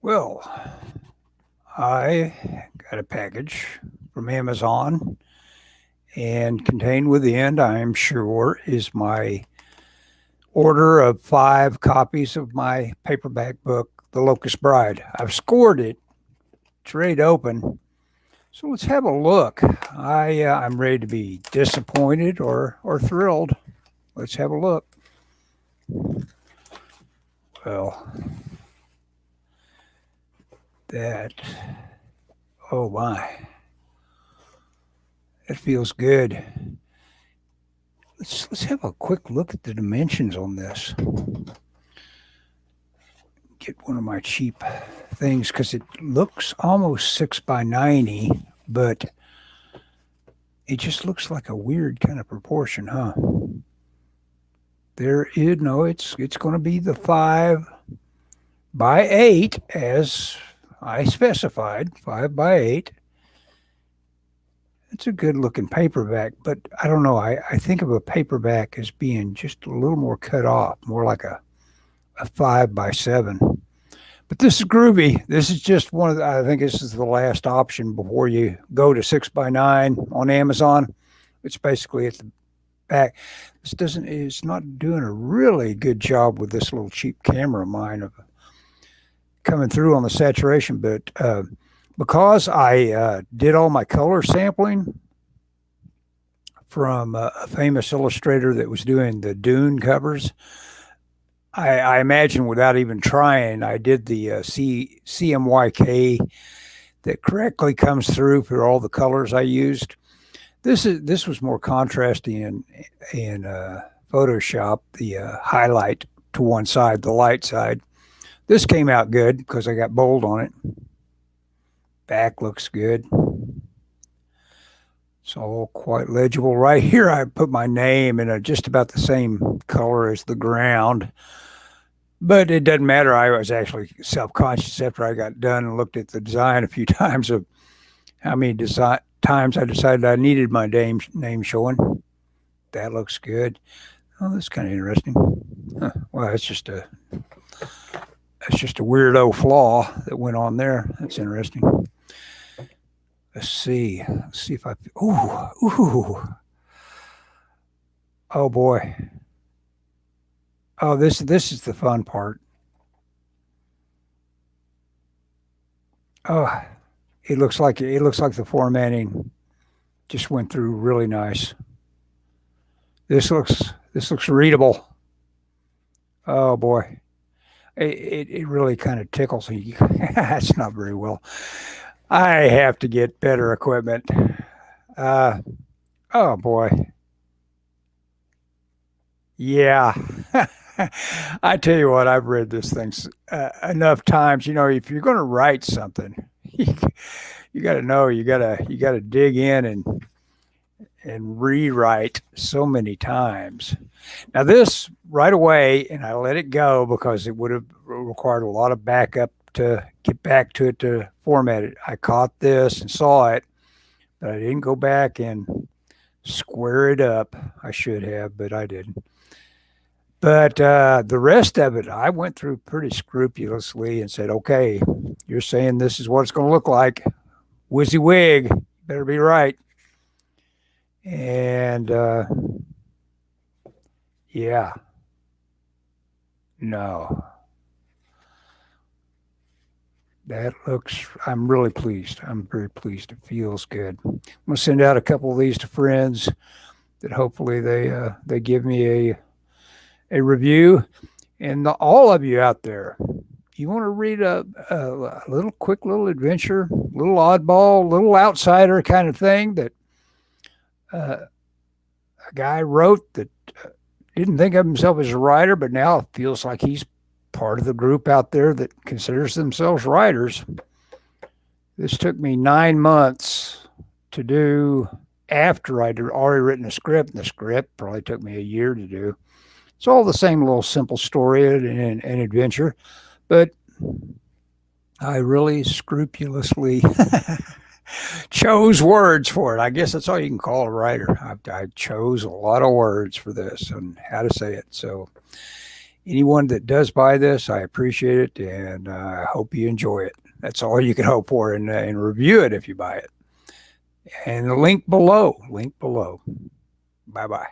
Well, I got a package from Amazon, and contained within, I'm sure, is my order of 5 copies of my paperback book, The Locust Bride. I've scored it, it's ready to open. So let's have a look. I'm ready to be disappointed or thrilled. Let's have a look. Well, that, oh my, that feels good. Let's have a quick look at the dimensions on this. Get one of my cheap things because it looks almost 6 by 90, but it just looks like a weird kind of proportion, huh? There is no, it's going to be the 5 by 8 as I specified, 5 by 8. It's a good looking paperback, but I don't know. I think of a paperback as being just a little more cut off, more like a 5 by 7. But this is groovy. This is just one of the, I think this is the last option before you go to 6 by 9 on Amazon. It's basically at the back. This doesn't, it's not doing a really good job with this little cheap camera of mine of coming through on the saturation, but because I did all my color sampling from a famous illustrator that was doing the Dune covers, I imagine without even trying, I did the CMYK that correctly comes through for all the colors I used. This was more contrasty in Photoshop, the highlight to one side, the light side. This came out good because I got bold on it. Back looks good. It's all quite legible. Right here, I put my name in just about the same color as the ground. But it doesn't matter. I was actually self-conscious after I got done and looked at the design a few times of how many times I decided I needed my name showing. That looks good. Oh, that's kind of interesting. Huh. Well, it's just a weirdo flaw that went on there. That's interesting. Let's see. Let's see if I. Ooh. Oh boy. Oh, this is the fun part. Oh, it looks like the formatting just went through really nice. This looks readable. Oh boy, it really kind of tickles me. That's not very well. I have to get better equipment. Uh, oh boy, yeah. I tell you what, I've read this thing enough times. You know, if you're going to write something, you got to know you got to dig in and rewrite so many times. Now this right away, and I let it go because it would have required a lot of backup to get back to it to format it. I caught this and saw it, but I didn't go back and square it up. I should have, but I didn't. But the rest of it, I went through pretty scrupulously and said, okay, you're saying this is what it's going to look like. WYSIWYG, better be right. And yeah, no, that looks, I'm really pleased. I'm very pleased. It feels good. I'm going to send out a couple of these to friends that hopefully they give me a review. And all of you out there, you want to read a little quick little adventure, little oddball, little outsider kind of thing that a guy wrote that didn't think of himself as a writer, but now feels like he's part of the group out there that considers themselves writers. This took me 9 months to do after I'd already written a script, and the script probably took me a year to do. It's all the same little simple story and adventure, but I really scrupulously chose words for it. I guess that's all you can call a writer. I chose a lot of words for this and how to say it. So, anyone that does buy this, I appreciate it, and I hope you enjoy it. That's all you can hope for, and review it if you buy it. And the link below. Bye-bye.